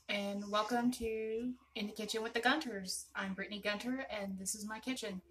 and welcome to In the Kitchen with the Gunters. I'm Brittani Gunter, and this is my kitchen.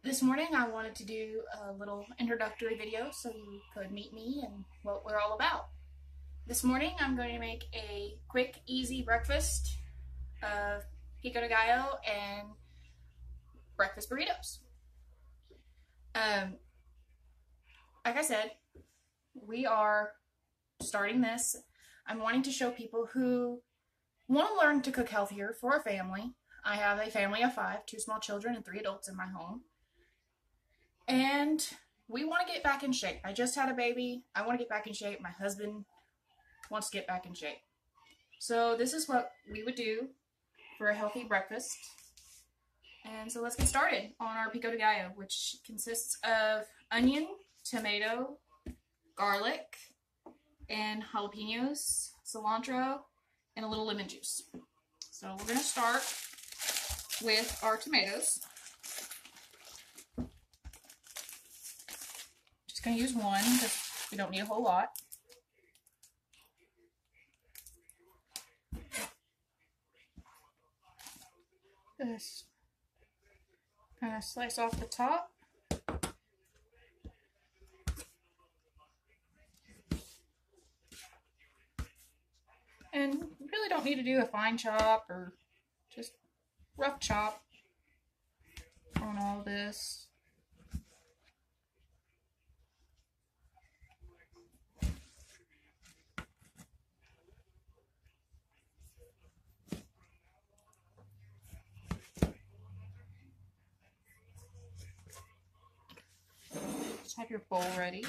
This morning I wanted to do a little introductory video so you could meet me and what we're all about. This morning I'm going to make a quick, easy breakfast of Pico De Gallo and Breakfast Burritos. Like I said, we are starting this. I'm wanting to show people who want to learn to cook healthier for a family. I have a family of 5, 2 small children and 3 adults in my home. And we want to get back in shape. I just had a baby. I want to get back in shape. My husband wants to get back in shape. So this is what we would do for a healthy breakfast. And so let's get started on our Pico De Gallo, which consists of onion, tomato, garlic, and jalapenos, cilantro, and a little lemon juice. So we're going to start with our tomatoes. Just going to use one because we don't need a whole lot. Just kind of slice off the top. And you really don't need to do a fine chop or just rough chop on all this. Just have your bowl ready.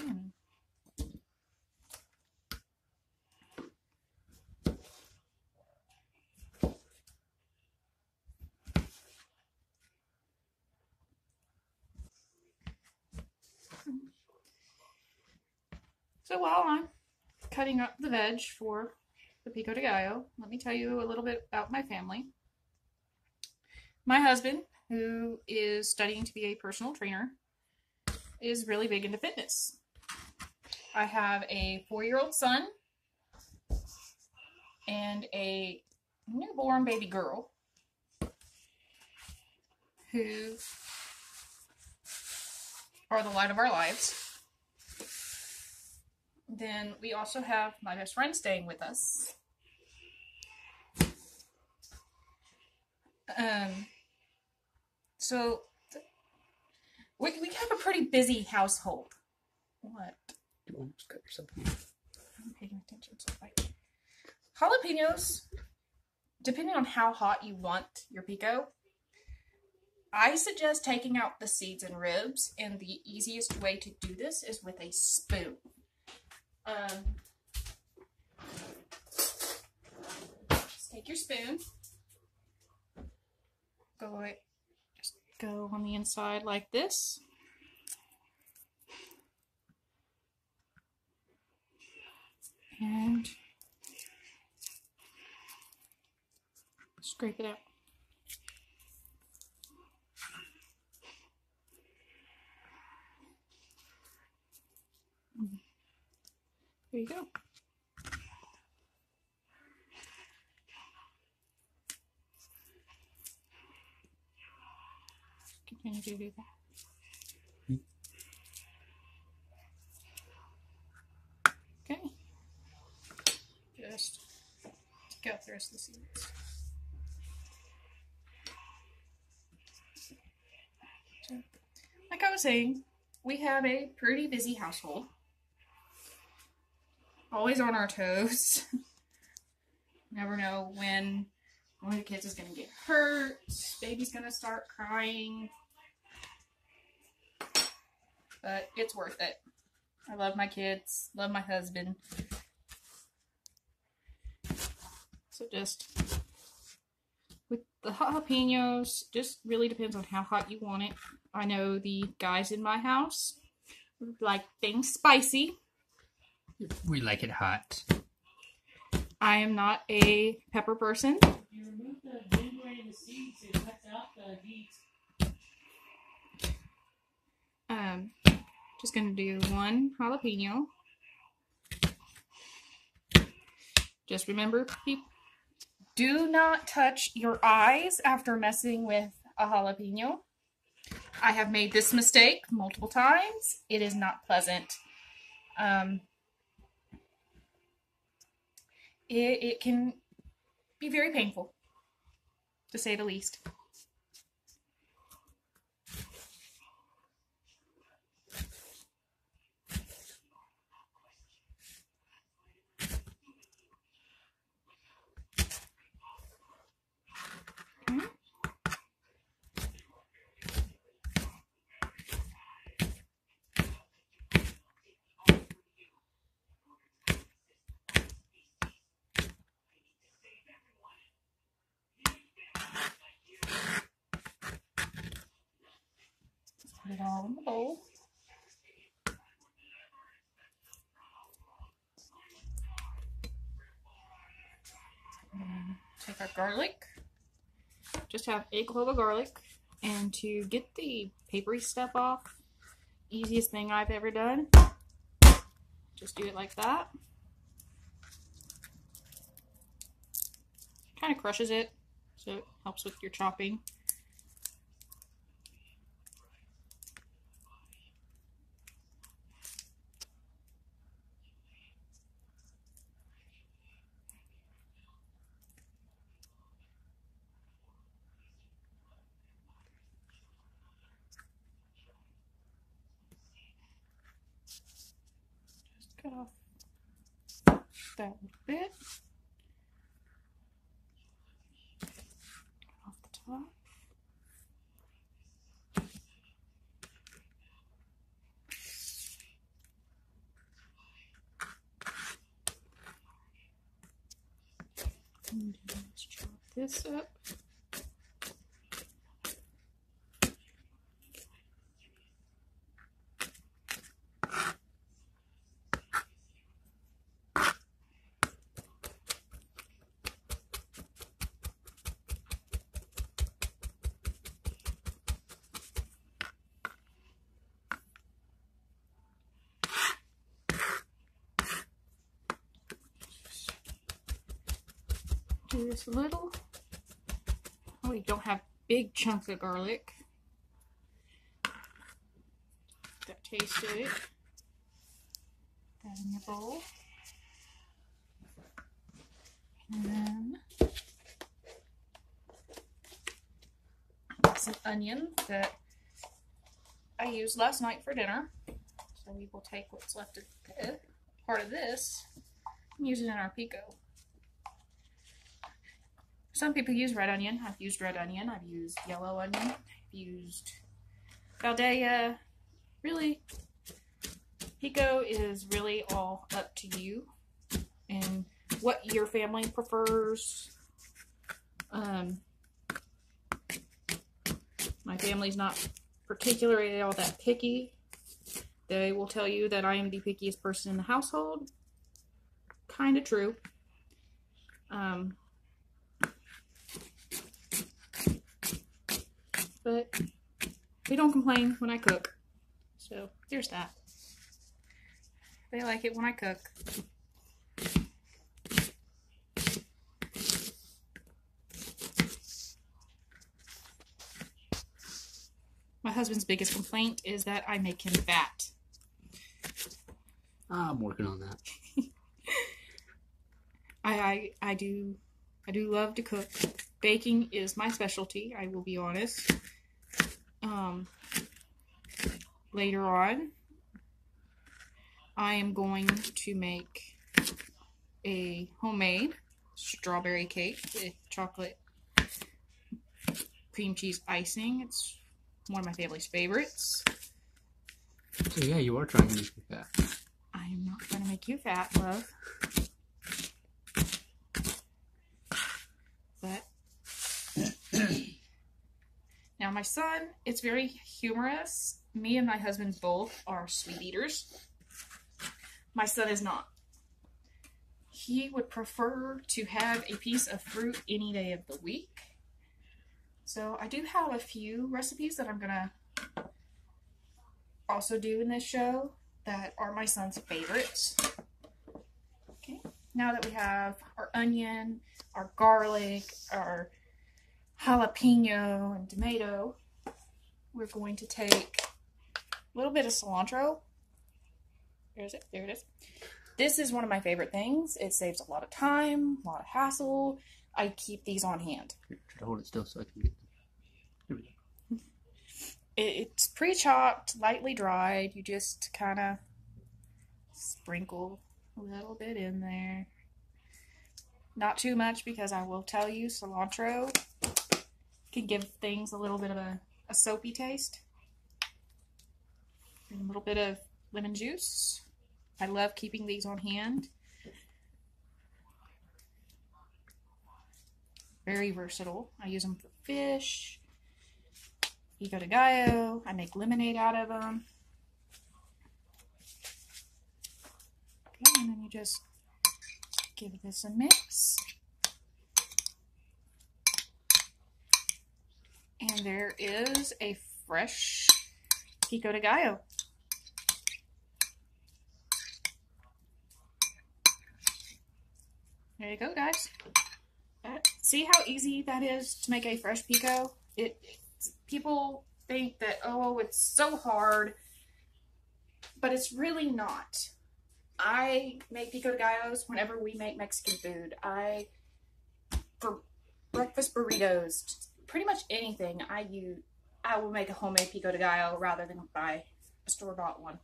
So while I'm cutting up the veg for the Pico De Gallo, let me tell you a little bit about my family. My husband, who is studying to be a personal trainer, is really big into fitness. I have a 4-year-old son and a newborn baby girl who are the light of our lives. Then we also have my best friend staying with us. So we have a pretty busy household. What? You almost cut yourself. I'm paying attention. So jalapenos, depending on how hot you want your pico, I suggest taking out the seeds and ribs, and the easiest way to do this is with a spoon. Just take your spoon, just go on the inside like this, and scrape it out. There you go. Continue to do that. Okay. Just take out the rest of the seeds. So, like I was saying, we have a pretty busy household. Always on our toes. Never know when one of the kids is going to get hurt, baby's going to start crying. But it's worth it. I love my kids, love my husband. So just with the jalapenos, just really depends on how hot you want it. I know the guys in my house like things spicy. We like it hot. I am not a pepper person. You remove the ginger and the seeds, it cuts out the heat. Just gonna do 1 jalapeno. Just remember, Do not touch your eyes after messing with a jalapeno. I have made this mistake multiple times. It is not pleasant. It can be very painful, to say the least. Put it all in the bowl. Take our garlic. Just have a clove of garlic. And to get the papery stuff off, easiest thing I've ever done. Just do it like that. Kind of crushes it, so it helps with your chopping. Cut off that little bit. Cut off the top. And let's chop this up. Do this a little. Oh, we don't have big chunks of garlic. That taste to it. That in your bowl. And then some onion that I used last night for dinner. So we will take what's left of this, part of this and use it in our pico. Some people use red onion. I've used red onion. I've used yellow onion. I've used Valdea. Really, pico is really all up to you and what your family prefers. My family's not particularly all that picky. They will tell you that I am the pickiest person in the household. Kind of true. But they don't complain when I cook. So there's that. They like it when I cook. My husband's biggest complaint is that I make him fat. I'm working on that. I do love to cook. Baking is my specialty, I will be honest. Later on, I am going to make a homemade strawberry cake with chocolate cream cheese icing. It's one of my family's favorites. So yeah, you are trying to make me fat. I am not going to make you fat, love. But now my son, it's very humorous. Me and my husband both are sweet eaters. My son is not. He would prefer to have a piece of fruit any day of the week. So I do have a few recipes that I'm going to also do in this show that are my son's favorites. Okay, now that we have our onion, our garlic, our jalapeno, and tomato, we're going to take a little bit of cilantro. Where is it? There it is. This is one of my favorite things. It saves a lot of time, a lot of hassle. I keep these on hand. Try to hold it still so I can get them. Here we go. It's pre-chopped, lightly dried. You just kind of sprinkle a little bit in there. Not too much, because I will tell you, cilantro can give things a little bit of a soapy taste. And a little bit of lemon juice. I love keeping these on hand. Very versatile. I use them for fish, Pico De Gallo. I make lemonade out of them. Okay, and then you just give this a mix. And there is a fresh Pico De Gallo. There you go, guys. See how easy that is to make a fresh pico? People think that, oh, it's so hard, but it's really not. I make Pico De Gallos whenever we make Mexican food. For breakfast burritos, pretty much anything I will make a homemade Pico De Gallo rather than buy a store-bought one.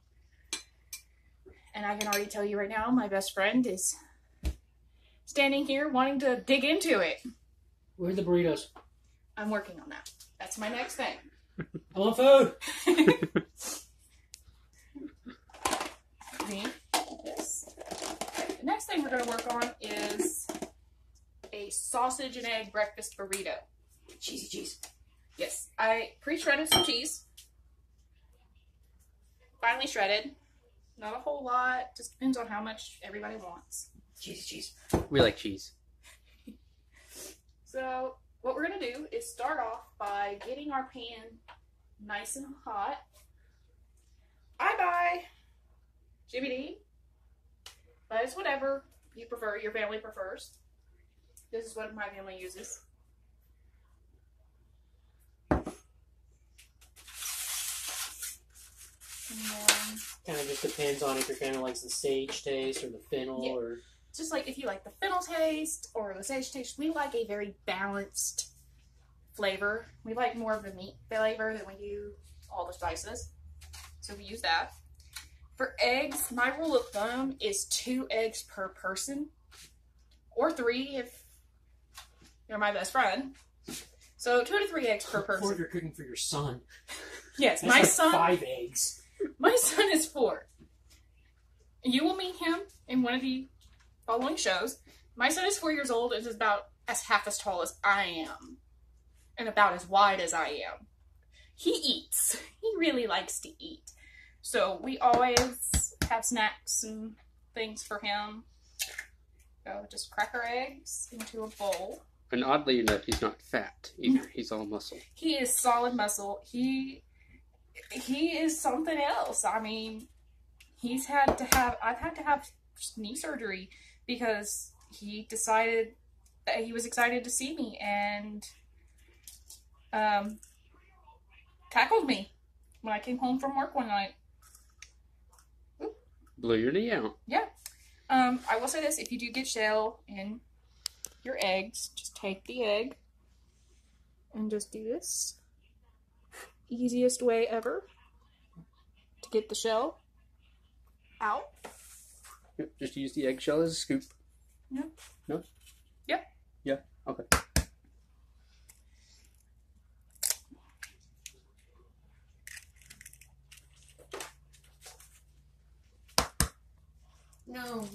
And I can already tell you right now, my best friend is standing here wanting to dig into it. Where are the burritos? I'm working on that. That's my next thing. I want food! This. The next thing we're going to work on is a sausage and egg breakfast burrito. Cheesy cheese. Yes, I pre-shredded some cheese. Finely shredded. Not a whole lot. Just depends on how much everybody wants. Cheesy cheese. We like cheese. So what we're going to do is start off by getting our pan nice and hot. I buy Jimmy D, but it's whatever you prefer, your family prefers. This is what my family uses. And then, Kind of just depends on if your family likes the sage taste or the fennel or... just like if you like the fennel taste or the sage taste, we like a very balanced flavor. We like more of the meat flavor than we do all the spices. So we use that. For eggs, my rule of thumb is 2 eggs per person. Or 3 if you're my best friend. So 2 to 3 eggs per person. Or if you're cooking for your son. Yes, That's my like son. 5 eggs. My son is 4. You will meet him in one of the following shows. My son is 4 years old and is about half as tall as I am. And about as wide as I am. He eats. He really likes to eat. So we always have snacks and things for him. So just crack our eggs into a bowl. And oddly enough, he's not fat either. He's all muscle. He is solid muscle. He is something else. I mean, I've had to have knee surgery because he decided that he was excited to see me and tackled me when I came home from work one night. Oop. Blew your knee out. Yeah. I will say this, if you do get shell in your eggs, just take the egg and just do this. Easiest way ever to get the shell out. Yep, just use the eggshell as a scoop. Yep. No? Yep. Yeah, okay. No.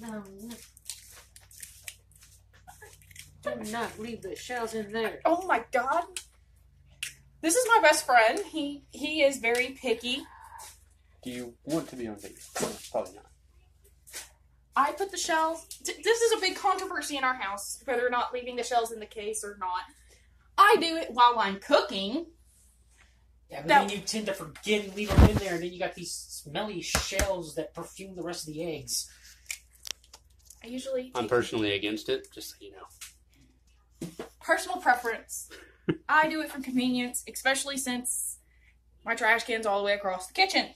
Do not leave the shells in there. Oh my god. This is my best friend. He is very picky. Do you want to be on video? No, probably not. I put the shells... This is a big controversy in our house, whether or not leaving the shells in the case or not. I do it while I'm cooking. Yeah, but then you tend to forget and leave them in there, and then you got these smelly shells that perfume the rest of the eggs. I usually I'm personally against it, just so you know. personal preference. I do it for convenience, especially since my trash can's all the way across the kitchen.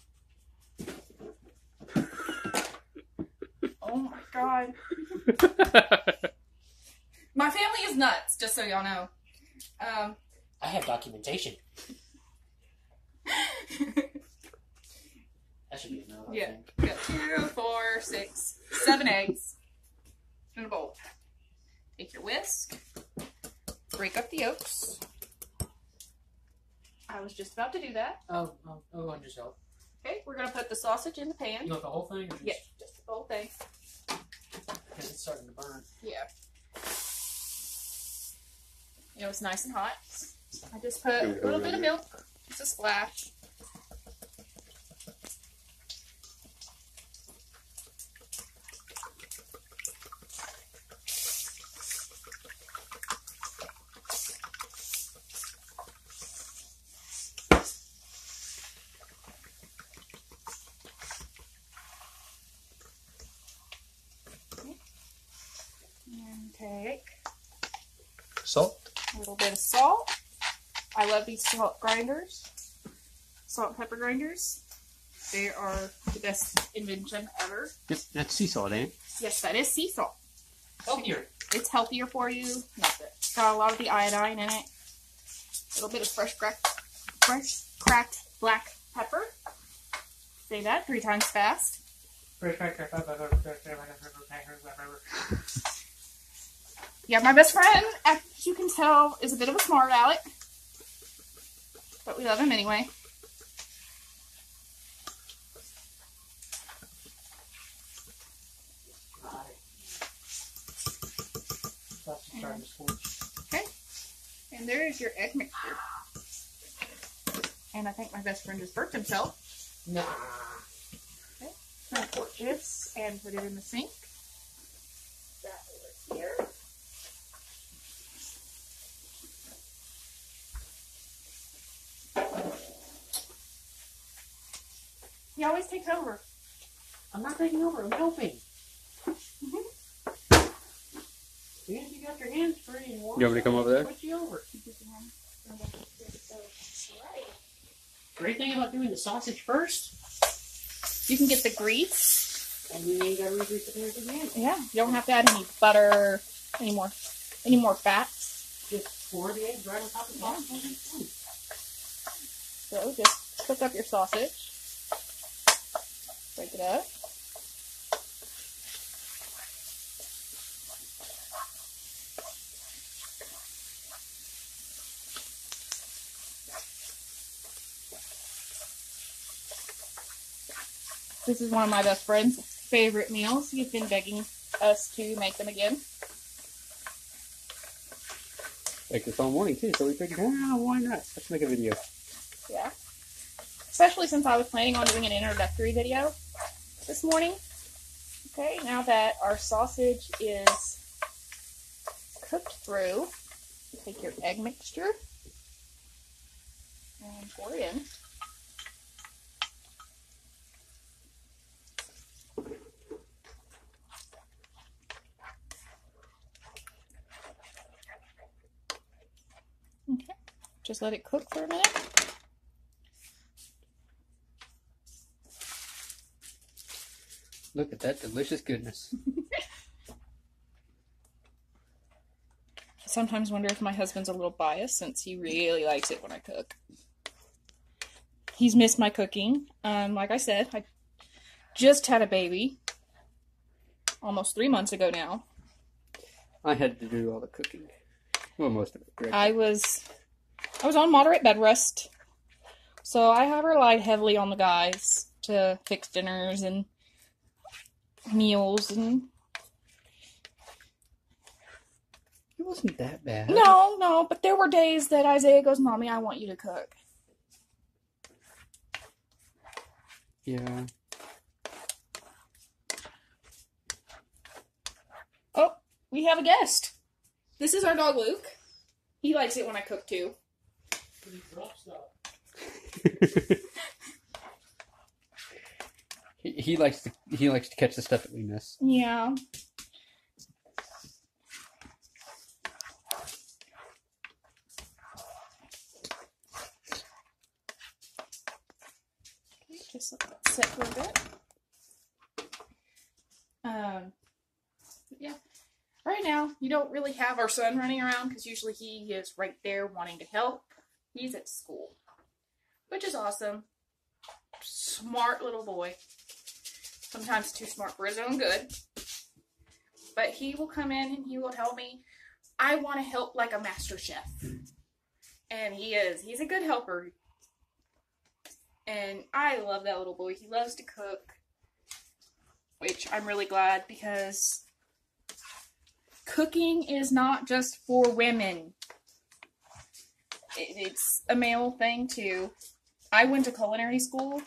Oh my god. My family is nuts, just so y'all know. I have documentation. That should be enough. Yeah. We got 2, 4, 6, 7 eggs in a bowl. Take your whisk. Break up the yolks. I was just about to do that. Oh, I'll just help. Okay, we're going to put the sausage in the pan. You want the whole thing? Or just, Yeah, just the whole thing. Because it's starting to burn. Yeah. You know, it's nice and hot. I just put a little bit of milk, just a splash. And take Salt. a little bit of salt. I love these salt grinders. Salt and pepper grinders. They are the best invention ever. Yep, that's sea salt, ain't it? Yes, that is sea salt. Healthier. It's healthier for you. It's got a lot of the iodine in it. A little bit of fresh cracked black pepper. Say that 3 times fast. Yeah, my best friend, as you can tell, is a bit of a smart aleck. But we love him anyway. Okay. And there's your egg mixture. And I think my best friend just burped himself. Nah. Okay. I'm going to pour this and put it in the sink. That over here. He always takes over. I'm not taking over. I'm helping. As soon as you got your hands free and wash, You want me to come over there? Put you over. Great thing about doing the sausage first, You can get the grease. and then you gotta regrease it there again. Yeah. You don't have to add any butter, any more fat. Just pour the eggs right on top of the sausage. So just cook up your sausage. Break it up. This is one of my best friend's favorite meals. He's been begging us to make them again. Like this all morning too, so we figured, why not? Let's make a video. Yeah. Especially since I was planning on doing an introductory video this morning. Okay, now that our sausage is cooked through, take your egg mixture and pour it in. Okay, just let it cook for a minute. Look at that delicious goodness. I sometimes wonder if my husband's a little biased since he really likes it when I cook. He's missed my cooking. Like I said, I just had a baby almost 3 months ago now. I had to do all the cooking. Well, most of it. Correct? I was on moderate bed rest, so I have relied heavily on the guys to fix dinners and meals and It wasn't that bad. no, but there were days that Isaiah goes, "Mommy, I want you to cook." Yeah. Oh, we have a guest. This is our dog Luke. He likes it when I cook too. He drops stuff. he likes to catch the stuff that we miss. Yeah. Just let that sit for a bit. Yeah. Right now, you don't really have our son running around because usually he is right there wanting to help. He's at school, which is awesome. Smart little boy. Sometimes too smart for his own good. But he will come in and he will help me. I want to help like a master chef. And he is. He's a good helper. And I love that little boy. He loves to cook. Which I'm really glad because cooking is not just for women. It's a male thing too. I went to culinary school,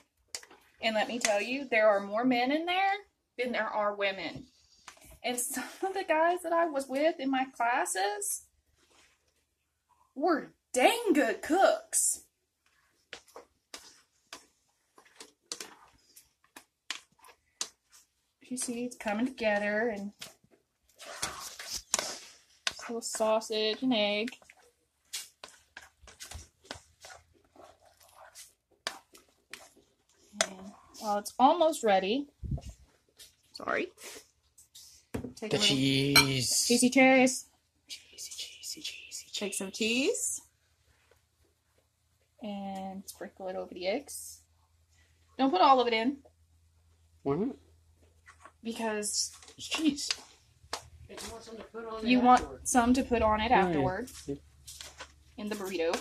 and let me tell you, there are more men in there than there are women. And some of the guys that I was with in my classes were dang good cooks. You see, it's coming together, and a little sausage and egg. And while it's almost ready, sorry. Take The cheese. Cheesy cheese. Cheesy. Take some cheese. And sprinkle it over the eggs. Don't put all of it in. Why not? Because It's cheese. you want some to put on it Yeah. afterward. Yeah. In the burrito.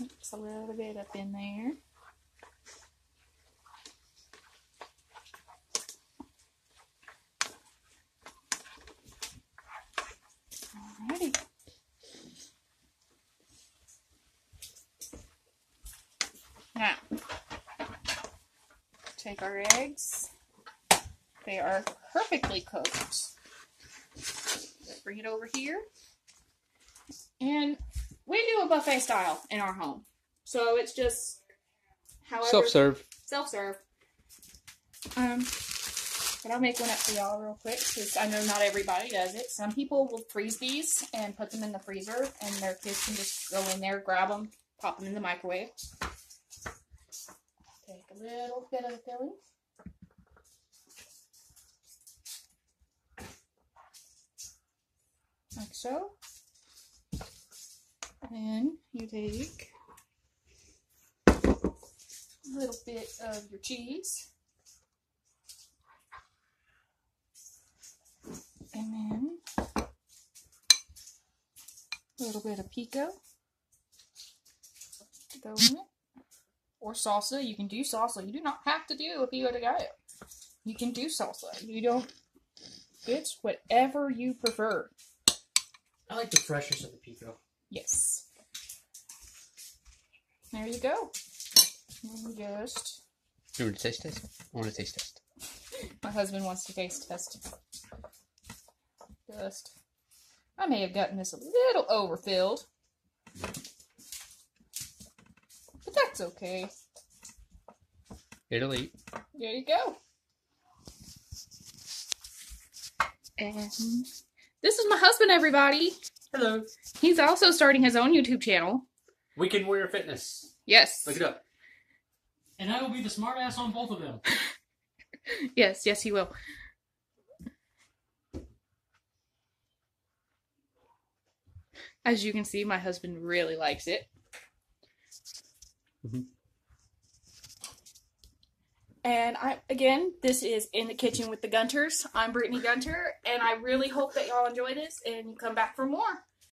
Mix a little bit up in there. Alrighty. Now, take our eggs. They are perfectly cooked. Bring it over here. And we do a buffet style in our home. So it's just however Self-serve. self-serve. But I'll make one up for y'all real quick because I know not everybody does it. Some people will freeze these and put them in the freezer, and their kids can just go in there, grab them, pop them in the microwave. Take a little bit of the filling. Like so. Then you take a little bit of your cheese. And then a little bit of pico to go in it. Or salsa. You can do salsa. You do not have to do a pico de gallo. You can do salsa. You don't. It's whatever you prefer. I like the freshness of the pico. Yes. There you go. And just. You want to taste test? I want to taste test. My husband wants to taste test. Just. I may have gotten this a little overfilled. But that's okay. It'll eat. There you go. And this is my husband, everybody. Hello. He's also starting his own YouTube channel. Weekend Warrior Fitness. Yes. Look it up. And I will be the smart ass on both of them. Yes, he will. As you can see, my husband really likes it. Mm-hmm. And this is In the Kitchen with the Gunters. I'm Brittani Gunter, and I really hope that y'all enjoy this and you come back for more.